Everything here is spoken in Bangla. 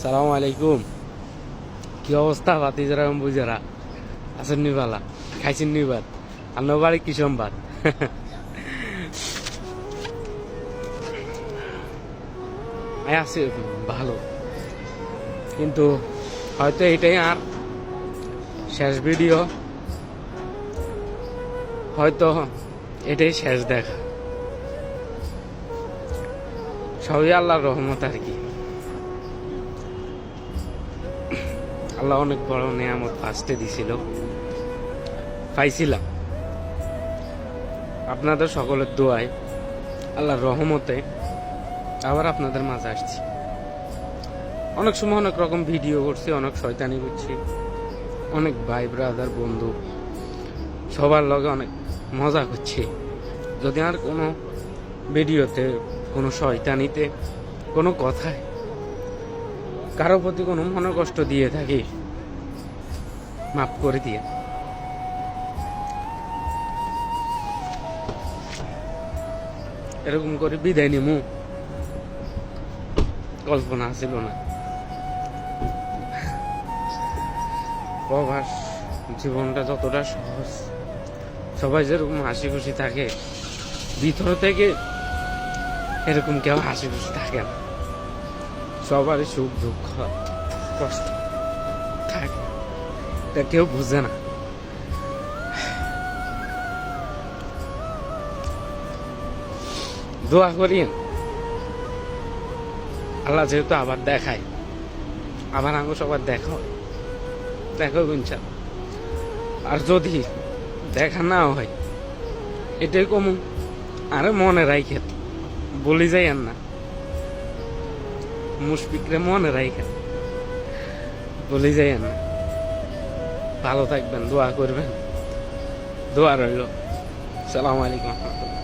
সালাম আলাইকুম। কি অবস্থা ভাতিজারা বুঝারা? আছেন নিবালা? খাইছেন নিবাদ? আপনার বাড়ি কি সম্বাদ? আছে ভালো, কিন্তু হয়তো এটাই আর শেষ ভিডিও, হয়তো এটাই শেষ দেখা। সবই আল্লাহর রহমত আর কি। আল্লাহ অনেক বড় নেয়ামত ফার্স্টে দিছিল, পাইছিলাম আপনাদের সকলের দোয়ায়, আল্লাহর রহমতে আবার আপনাদের মাঝে আসছি। অনেক সময় অনেক রকম ভিডিও করছি, অনেক শয়তানি করছি, অনেক ভাই ব্রাদার বন্ধু সবার লগে অনেক মজা করছি। যদি আর কোনো ভিডিওতে, কোনো শয়তানিতে, কোনো কথায় কারো প্রতি কোনো মনে কষ্ট দিয়ে থাকি, মাফ করে দিয়ে। এরকম করে বিদায় নিমু কল্পনা ছিল না। প্রবাস জীবনটা যতটা সহজ, সবাই যেরকম হাসি খুশি থাকে, ভিতর থেকে এরকম কেউ হাসি খুশি থাকে না। সবারই সুখ দুঃখ কষ্ট থাকে, এটা কেউ বুঝে না। দোয়া করিয়েন, আল্লাহ যেহেতু আবার দেখায়, আবার আঙ্গু সবার দেখা ইনশাল্লাহ। আর যদি দেখা না হয়, এটাই কম আরে মনে রাখেন, বলি যাইয়েন না, মুশফিকরে মনে রাখেন, বলি যাইয়েন না। ভালো থাকবেন, দোয়া করবেন, দোয়া রইল। সালাম আলাইকুম রহমতুল্লাহ।